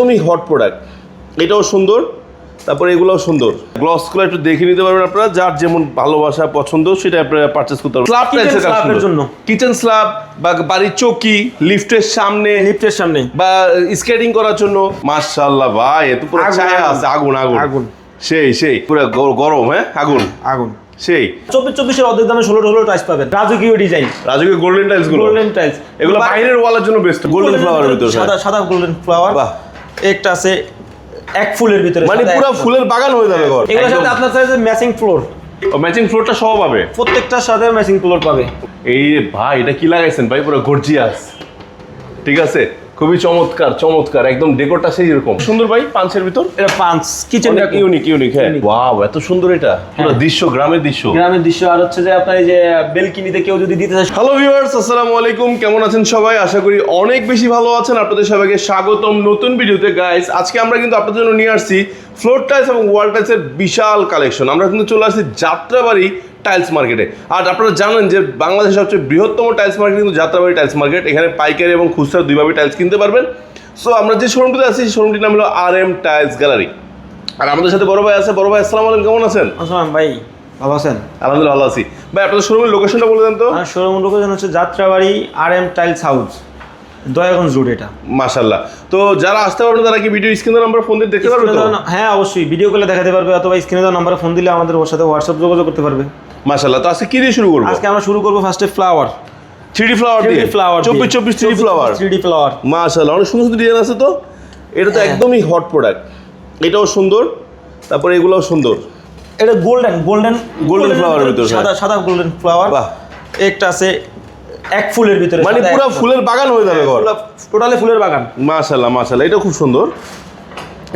একদমই hot product, এটাও সুন্দর, তারপরে এগুলোও সুন্দর। গ্লসগুলো একটু দেখে নিতে পারবেন আপনারা, যার যেমন ভালোবাসা পছন্দ সেটা আপনারা পারচেজ করতে পারবেন। স্ল্যাব টাইলসের কাজ জন্য কিচেন স্ল্যাব বা বাড়ির চৌকি, লিফটের সামনে বা স্কেটিং করার জন্য। মাশাআল্লাহ ভাই, এত পুরো ছায়া আছে, আগুন আগুন আগুন, সেই পুরো গরম। হ্যাঁ, আগুন আগুন সেই 24-24 অর্ধেক দামে 16 টাইলস পাবেন। রাজকীয় ডিজাইন, রাজকীয় গোল্ডেন টাইলস গুলো, গোল্ডেন টাইলস এগুলো বাইরের ওয়ালের জন্য বেস্ট। গোল্ডেন ফ্লাওয়ারের ভিতরে সাদা গোল্ডেন ফ্লাওয়ার। বাহ, একটা আছে এক ফুলের ভিতরে, মানে পুরো ফুলের বাগান হয়ে যাবে ঘর। এগুলোর সাথে আপনার সাথে ম্যাচিং ফ্লোর, ম্যাচিং ফ্লোরটা সহ পাবে, প্রত্যেকটার সাথে ম্যাচিং ফ্লোর পাবে। এই ভাই, এটা কি লাগাইছেন ভাই? পুরো গর্জিয়াস, ঠিক আছে, খুবই চমৎকার একদম। ডেকোরটা সেই রকম সুন্দর ভাই। পাঁচের ভিতর এটা পাঁচ কিচেন ইউনিক। হ্যাঁ, ওয়াও, এত সুন্দর। এটা পুরো দৃশ্য, গ্রামের দৃশ্য। আর হচ্ছে যে আপনার এই যে বেলকনিতে কেউ যদি দিতে চায়। হ্যালো ভিউয়ার্স, আসসালামু আলাইকুম, কেমন আছেন সবাই? আশা করি অনেক বেশি ভালো আছেন। আপনাদের সবাইকে স্বাগতম নতুন ভিডিওতে। গাইস, আজকে আমরা কিন্তু আপনাদের জন্য নিয়ে আসছি ফ্লোর টাইলস এবং ওয়াল টাইলসের বিশাল কালেকশন। আমরা কিন্তু চলে আসছি যাত্রাবাড়ি টাইলস মার্কেটে। আর আপনারা জানেন যে বাংলাদেশের সবচেয়ে বৃহত্তম টাইলস মার্কেট কিন্তু যাত্রাবাড়ি টাইলস মার্কেট। এখানে পাইকারি এবং খুচরা দুইভাবে টাইলস কিনতে পারবেন। সো আমরা যে শোরুমটিতে আছি, সেই শোরুমটির নাম হলো RM টাইলস গ্যালারি। আর আমাদের সাথে বড় ভাই আছে। বড় ভাই, আসসালামু আলাইকুম, কেমন আছেন? আসসালাম ভাই, ভালো আছেন? আলহামদুলিল্লাহ ভালো আছি। ভাই, আপনাদের শোরুমের লোকেশনটা বলে দেন তো। শোরুমের লোকেশন হচ্ছে Jatrabari RM tiles house, Dayaganj road. এটা মাশাআল্লাহ। তো যারা আসতে পারবেন তারা কি ভিডিও স্ক্রিনে নাম্বার ফোন দিয়ে দেখতে পারবে তো? হ্যাঁ, অবশ্যই ভিডিও কলে দেখাতে পারবে, অথবা স্ক্রিনে দেওয়া নাম্বারে ফোন দিলে আমাদের ওর সাথে হোয়াটসঅ্যাপ যোগাযোগ করতে পারবে। মাশাআল্লাহ। তো আজকে কি দিয়ে শুরু করব? আজকে আমরা শুরু করব ফার্স্টে ফ্লাওয়ার, 3D ফ্লাওয়ার দিয়ে। 24 3D ফ্লাওয়ার। 3D ফ্লাওয়ার, মাশাআল্লাহ, অনেক সুন্দর ডিজাইন আছে। তো এটা তো একদমই হট প্রোডাক্ট, এটাও সুন্দর, তারপরে এগুলোও সুন্দর। এটা গোল্ডেন ফ্লাওয়ারের ভিতরে সাদা গোল্ডেন ফ্লাওয়ার। বাহ, একটা আছে এক ফুলের ভিতরে, মানে পুরো ফুলের বাগান হয়ে যাবে ঘর। টোটালি ফুলের বাগান। মাশাআল্লাহ, এটা খুব সুন্দর,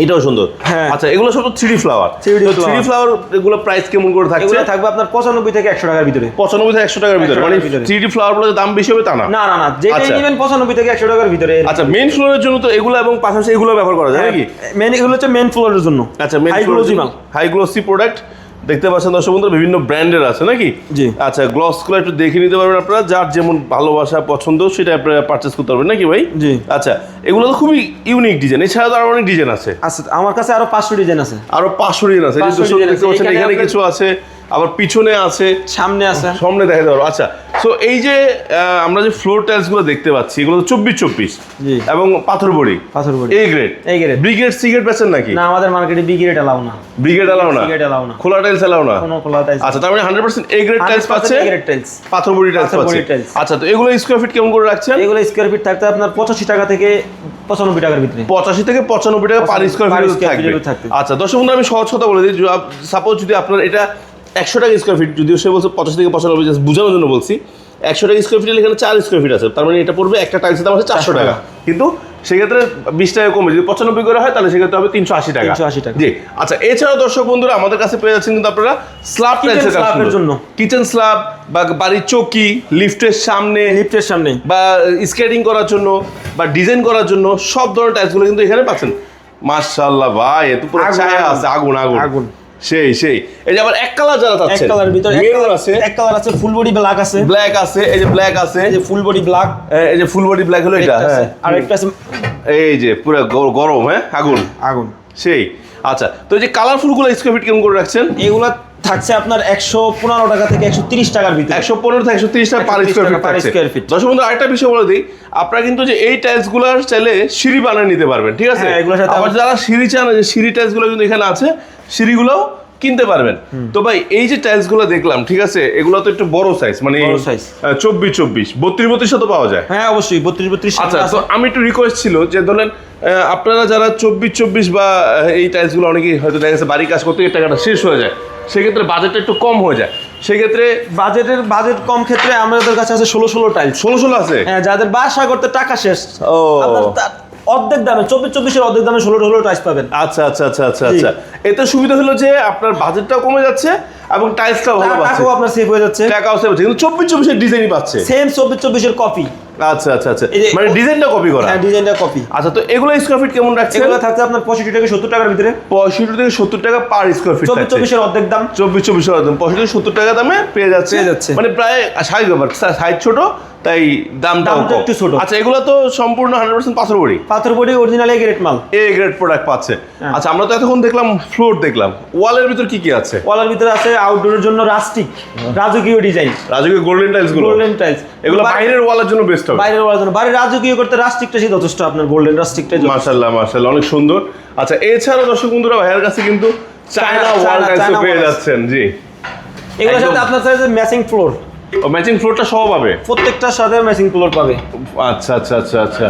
এটাও সুন্দর। হ্যাঁ, আচ্ছা, এগুলো সব 3D ফ্লাওয়ার। 3D ফ্লাওয়ার এগুলো প্রাইস কেমন করে থাকছে? এগুলো থাকবে আপনার 95 থেকে 100 টাকার ভিতরে। 95 থেকে 100 টাকার ভিতরে। মানে 3D ফ্লাওয়ার গুলোর দাম বেশি হবে তা না? না, যেটাই নেবেন 95 থেকে 100 টাকার ভিতরে। আচ্ছা, মেইন ফ্লোরের জন্য তো এগুলো এবং পাশাপাশি এগুলো ব্যবহার করা যায় নাকি? এগুলো হচ্ছে মেইন ফ্লোরের জন্য। আচ্ছা, হাই গ্লোসি প্রোডাক্ট দেখতে পাচ্ছেন দর্শক বন্ধু, বিভিন্ন ব্র্যান্ডের আছে নাকি? জি। আচ্ছা, গ্লসগুলো একটু দেখে নিতে পারবেন আপনারা, যার যেমন ভালোবাসা পছন্দ সেটা আপনারা পারচেজ করতে পারবেন নাকি ভাই? জি। আচ্ছা, এগুলো তো খুবই ইউনিক ডিজাইন। এছাড়া তো আরো অনেক ডিজাইন আছে। আচ্ছা, আমার কাছে আরো 500 ডিজাইন আছে। আরো 500 ডিজাইন আছে। দেখতে পাচ্ছেন এখানে কিছু আছে, আবার পিছনে আছে, সামনে দেখা যাবে। আচ্ছা, সো এই যে আমরা যে ফ্লোর টাইলস গুলো দেখতে পাচ্ছি, এগুলো তো 24 এবং পাথর বড়ি A grade. B grade C grade বেচেন নাকি? না, আমাদের মার্কেটে বি গ্রেড এলাও না। বি গ্রেড এলাও না, খোলা টাইলস এলাও না, কোনো খোলা টাইলস। আচ্ছা, তার মানে 100% এ গ্রেড টাইলস পাচ্ছে, পাথর বড়ি টাইলস পাচ্ছে। আচ্ছা, তো এগুলো স্কয়ার ফিট কেমন করে রাখছেন? এগুলো স্কয়ার ফিট থাকতে আপনার 85 টাকা থেকে 95 টাকার ভিতরে। 85 থেকে 95 টাকা পার স্কয়ার ফিট থাকবে। আচ্ছা, দর্শক বন্ধু, আমি সহজ কথা বলে দিই। সাপোজ যদি আপনার এটা 100 টাকা স্কয়ার ফিট, যদিও সে বলছে 85 থেকে 95, জাস্ট বোঝানোর জন্য বলছি। 100 টাকা স্কয়ার ফিটের এখানে 4 স্কয়ার ফিট আছে, তার মানে এটা পড়বে একটা টাইলসের দাম হচ্ছে 400 টাকা। কিন্তু সেক্ষেত্রে 20 টাকা কমে, যদি 95 করে হয় তাহলে সেক্ষেত্রে হবে 380 টাকা। জি। আচ্ছা, এছাড়াও দর্শক বন্ধুরা আমাদের কাছে পেয়ে যাচ্ছেন কিন্তু আপনারা স্ল্যাব টাইলসের জন্য, কিচেন স্ল্যাব বা বাড়ির চৌকি, লিফটের সামনে বা স্কেটিং করার জন্য বা ডিজাইন করার জন্য সব ধরনের টাইলসগুলো কিন্তু এখানে পাচ্ছেন। মাশাআল্লাহ ভাই, এত পুরো ছায়া আছে, আগুন আগুন সেই এই যে আবার এক কালার যারা চাচ্ছেন, এক কালারের ভিতরে মেরুন আছে, এক কালার আছে, ফুল বডি ব্ল্যাক আছে, এই যে ব্ল্যাক আছে, এই যে ফুল বডি ব্ল্যাক, এই যে ফুল বডি ব্ল্যাক হলো এটা। হ্যাঁ, আর একটা আছে এই যে পুরো গরম। হ্যাঁ, আগুন সেই। আচ্ছা, তো এই যে কালারফুল গুলো স্কয়ার ফিট কেমন করে রাখছেন? এগুলা থাকছে আপনার 115 টাকা থেকে 130 টাকার ভিতরে। 115 থেকে 130 টাকা পার স্কয়ার ফিট। দর্শক বন্ধু, আরেকটা বিষয় বলে দিই, আপনারা কিন্তু যে এই টাইলস গুলার চাইলে সিঁড়ি বানিয়ে নিতে পারবেন, ঠিক আছে? আবার যারা সিঁড়ি চান, যে সিঁড়ি টাইলস গুলো কিন্তু এখানে আছে, সিঁড়িগুলোও কিনতে পারবেন। তো ভাই, এই যে টাইলস গুলো দেখলাম, ঠিক আছে, এগুলো তো একটু বড় সাইজ, মানে 24 32 তো পাওয়া যায়। হ্যাঁ, অবশ্যই 32 আচ্ছা, তো আমি একটু রিকোয়েস্ট ছিল যে ধরেন আপনারা যারা 24 বা এই টাইলস গুলো অনেকেই হয়তো দেখা গেছে বাড়ি কাজ করতে গিয়ে টাকাটা শেষ হয়ে যায়, সেক্ষেত্রে বাজেটটা একটু কম হয়ে যায়। সেক্ষেত্রে বাজেট কম ক্ষেত্রে আমাদের কাছে আছে 16 টাইলস। 16 আছে? হ্যাঁ, যাদের বাসা করতে টাকা শেষ, অর্ধেক দামে 24 অর্ধেক দামে 16 টাইলস পাবেন। আচ্ছা, এতে সুবিধা হলো যে আপনার বাজেটটাও কমে যাচ্ছে এবং টাইলসটাও ভালো পাচ্ছে, টাকাও আপনার সেভ হয়ে যাচ্ছে, কিন্তু 24 এর ডিজাইনই পাচ্ছে, সেম 24 এর কপি। আচ্ছা, মানে ডিজাইনটা কপি করা। হ্যাঁ, ডিজাইনটা কপি। আচ্ছা, তো এগুলো স্কয়ার ফিট কেমন রাখছেন? এগুলো থাকছে আপনার 65 থেকে 70 টাকার ভিতরে। 65 থেকে 70 টাকা পার স্কয়ার ফিট। 24 এর অর্ধেক দাম। 24 এর অর্ধেক 65 থেকে 70 টাকা দামে পেয়ে যাচ্ছে। মানে প্রায় সাইজ ব্যাপার, সাইজ ছোট তাই দামটাও দামটা কম। একটু ছোট। আচ্ছা, এগুলো তো সম্পূর্ণ 100% পাথর বডি, পাথর বডি অরিজিনাল এ গ্রেড মাল, এ গ্রেড প্রোডাক্ট পাচ্ছে। হ্যাঁ। আচ্ছা, আমরা তো এতক্ষণ দেখলাম ফ্লোর, দেখলাম ওয়ালের ভিতর কি কি আছে? ওয়ালের ভিতরে আছে আউটডোরের জন্য রাস্টিক রাজকীয় ডিজাইন, রাজকীয় গোল্ডেন টাইলস গুলো, গোল্ডেন টাইলস, এগুলো বাইরের ওয়ালের জন্য বেস্ট হবে। বাইরের ওয়ালের জন্য, বাইরে রাজকীয় করতে রাস্টিকটা সেই যথেষ্ট, আপনার গোল্ডেন রাস্টিকটা মাশাআল্লাহ মাশাআল্লাহ, অনেক সুন্দর। আচ্ছা, এছাড়াও দর্শক বন্ধুরা ভাইয়ের কাছে কিন্তু চায়না ওয়াল টাইলসও পেয়ে যাচ্ছেন। জি, এগুলোর সাথে আপনার সাথে ম্যাচিং ফ্লোর, ও ম্যাচিং ফ্লোরটা সহ পাবে প্রত্যেকটার সাথে ম্যাচিং ফ্লোর পাবে। আচ্ছা আচ্ছা আচ্ছা আচ্ছা,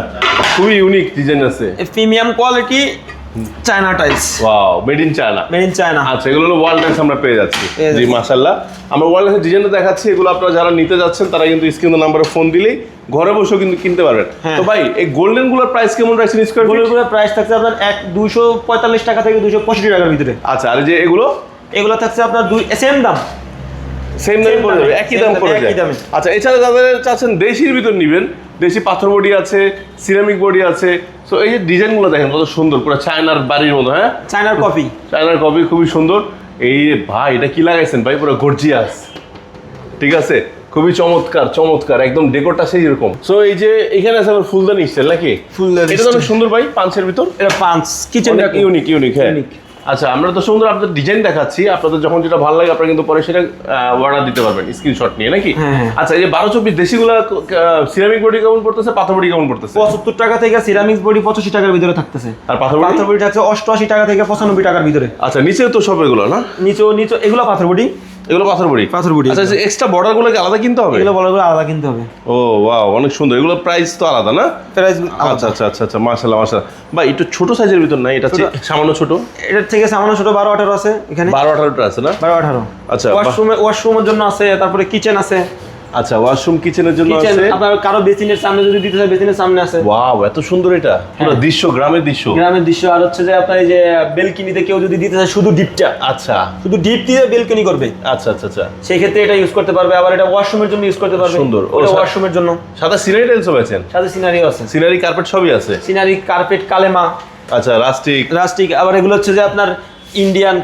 খুবই ইউনিক ডিজাইন আছে। Premium quality China tiles, wow, made in China. Made in China. আচ্ছা, এগুলো হলো ওয়াল টাইলস আমরা পেয়ে যাচ্ছি। পেয়ে জি যাচ্ছি। মাশাআল্লাহ, আমরা ওয়াল টাইলসের ডিজাইনটা দেখাচ্ছি, এগুলো আপনারা যারা নিতে যাচ্ছেন তারা কিন্তু স্ক্রিনের নম্বরে ফোন দিলেই ঘরে বসেও কিন্তু কিনতে পারবেন। হ্যাঁ। তো ভাই, এই গোল্ডেন গুলোর প্রাইস কেমন রাখছেন স্কয়ার ফিট? গোল্ডের প্রাইস থাকছে আপনার 245 টাকা থেকে 265 টাকার ভিতরে। আচ্ছা, আর এই যে এগুলো এগুলো থাকছে আপনার সেম দাম, সেম দামে পড়ে যাবে, একই দাম পড়ে যায়। একই দামে। আচ্ছা, এছাড়া যাদের চাচ্ছেন দেশির ভিতর নিবেন, দেশি পাথর বডি আছে, সিরামিক বডি আছে। সো এই যে ডিজাইনগুলো দেখেন কত সুন্দর, পুরো চায়নার বাড়ির মতো। হ্যাঁ, চায়নার কপি, চায়নার কপি, খুবই সুন্দর। এই যে ভাই, এটা কি লাগাইছেন ভাই? পুরো গর্জিয়াস, ঠিক আছে, খুবই চমৎকার চমৎকার, একদম ডেকোরটা সেই রকম। সো এই যে এখানে আছে আবার ফুলদানি স্টাইল নাকি? ফুলদানি এটা তো অনেক সুন্দর ভাই, পাঁচের ভিতর এটা পাঁচ কিচেন ইউনিক ইউনিক। হ্যাঁ, Unique। আচ্ছা, আমরা তো সুন্দর আপনাদের ডিজাইন দেখাচ্ছি, আপনাদের যখন যেটা ভালো লাগে আপনারা কিন্তু পরে সেটা অর্ডার দিতে পারবেন স্ক্রিনশট নিয়ে নাকি? হ্যাঁ। আচ্ছা, এই যে 12-24 দেশিগুলো সিরামিক বডি কেমন পড়তেছে, পাথর বডি কেমন পড়তেছে? 75 টাকা থেকে সিরামিক্স বডি 85 টাকার ভিতরে থাকতেছে, আর পাথর বডি? পাথর বডি থাকছে 88 টাকা থেকে 95 টাকার ভিতরে। আচ্ছা, নিচে তো সব এগুলো না? নিচে এগুলো পাথর বডি, এগুলো পাথর বডি। পাথর বডি। আচ্ছা, এক্সট্রা বর্ডারগুলোকে আলাদা কিনতে হবে? এগুলো বলাগুলো আলাদা কিনতে হবে। ও ওয়াও, অনেক সুন্দর। এগুলো প্রাইস তো আলাদা না? প্রাইস আচ্ছা আচ্ছা আচ্ছা আচ্ছা, মাশাআল্লাহ মাশাআল্লাহ। ভাই, একটু ছোট সাইজের ভিতর নাই, এটা হচ্ছে সামান্য ছোট। এটার থেকে সামান্য ছোট 12-18 আছে এখানে, 12-18টা আছে না? 12-18। আচ্ছা, ওয়াশরুমের জন্য আছে, তারপরে কিচেন আছে। আচ্ছা, ওয়াশরুম কিচেনের জন্য কিচেন আছে। আপনার কারো বেসিনের সামনে যদি দিতে চায় বেসিনের সামনে আছে। ওয়াও, এত সুন্দর, এটা পুরো হ্যাঁ। দৃশ্য, গ্রামের দৃশ্য। গ্রামের দৃশ্য। আর হচ্ছে যে আপনার এই যে বেলকনিতে কেউ যদি দিতে চায় শুধু ডিপটা, আচ্ছা শুধু ডিপ দিয়ে বেলকনি করবে, আচ্ছা আচ্ছা আচ্ছা, সেই ক্ষেত্রে এটা ইউজ করতে পারবে। আবার এটা ওয়াশরুমের জন্য ইউজ করতে পারবে। সুন্দর। ও, ওটা ওয়াশরুমের জন্য। সাদা সিনারি টাইলসও পেয়েছেন? সাথে সিনারিও আছে, সিনারি কার্পেট সবই আছে। সিনারি কার্পেট কালেমা, আচ্ছা, রাস্টিক, রাস্টিক। আবার এগুলো হচ্ছে যে আপনার ইন্ডিয়ান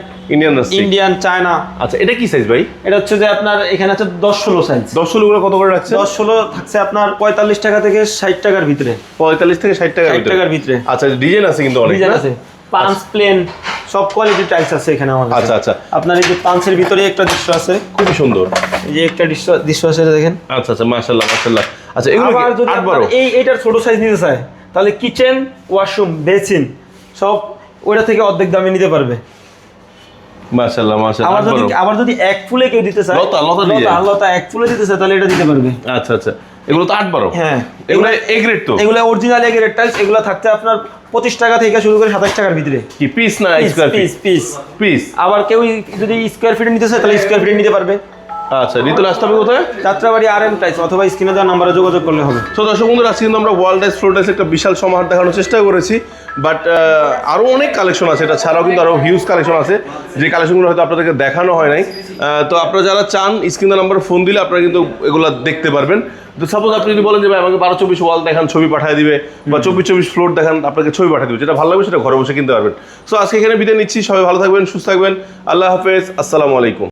রাস্টিক। Indian China. আচ্ছা, এটা কি সাইজ ভাই? এটা হচ্ছে যে আপনার এখানে আছে 10-16 সাইজ। 10-16 গুলো কত করে রাখছে? 10-16 থাকছে আপনার 45 টাকা থেকে 60 টাকার ভিতরে। 45 থেকে 60 টাকার 60 টাকার ভিতরে। আচ্ছা, ডিজাইন আছে কিন্তু অনেক ডিজাইন না? আছে, পাঁচ প্লেন সব কোয়ালিটির টাইলস আছে এখানে আমাদের। আচ্ছা আচ্ছা, আপনার এই যে পাঁচের ভিতরে একটা দৃশ্য আছে, খুবই সুন্দর। এই যে একটা দৃশ্য আছে, এটা দেখেন। আচ্ছা আচ্ছা, মাশাআল্লাহ মাশাআল্লাহ। আচ্ছা, এগুলো আবার যদি 8-12? এইটার ছোট সাইজ নিতে চায় তাহলে কিচেন, ওয়াশরুম, বেসিন সব ওইটা থেকে অর্ধেক দামে নিতে পারবে। মাশাআল্লাহ মাশাআল্লাহ। আবার যদি এক ফুলে কেউ দিতে চায়, লতা এক ফুলে দিতে চায় তাহলে এটা দিতে পারবে। আচ্ছা আচ্ছা, এগুলো তো 8-12? হ্যাঁ, এগুলো এ গ্রেড তো? এগুলো অরিজিনাল এ গ্রেড টাইলস। এগুলো থাকতে আপনার 25 টাকা থেকে শুরু করে 27 টাকার ভিতরে। কি পিস না স্কয়ার ফিট? পিস। পিস। আবার কেউ যদি স্কয়ার ফিটে নিতে চায় তাহলে স্কয়ার ফিটে নিতে পারবে। আচ্ছা, নিতে আসতে হবে কোথায়? যাত্রাবাড়ি RM টাইলস অথবা স্ক্রিনে দেওয়া নম্বরে যোগাযোগ করলে হবে। তো দর্শক বন্ধুরা, আজকে কিন্তু আমরা ওয়াল টাইলস, ফ্লোর টাইলস একটা বিশাল সমাহার দেখানোর চেষ্টা করেছি, বাট আরও অনেক কালেকশন আছে। এটা ছাড়াও কিন্তু আরও হিউজ কালেকশন আছে, যে কালেকশনগুলো হয়তো আপনাদেরকে দেখানো হয় নাই। তো আপনারা যারা চান স্ক্রিনের নাম্বারে ফোন দিলে আপনারা কিন্তু এগুলো দেখতে পারবেন। তো সাপোজ আপনি যদি বলেন যে ভাই আমাকে 12-24 ওয়াল দেখান, ছবি পাঠিয়ে দিবে, বা 24-24 ফ্লোর দেখান, আপনাকে ছবি পাঠিয়ে দিবে, যেটা ভালো লাগবে সেটা ঘরে বসে কিনতে পারবেন। সো আজকে এখানে বিদায় নিচ্ছি, সবাই ভালো থাকবেন, সুস্থ থাকবেন, আল্লাহ হাফেজ, আসসালামু আলাইকুম।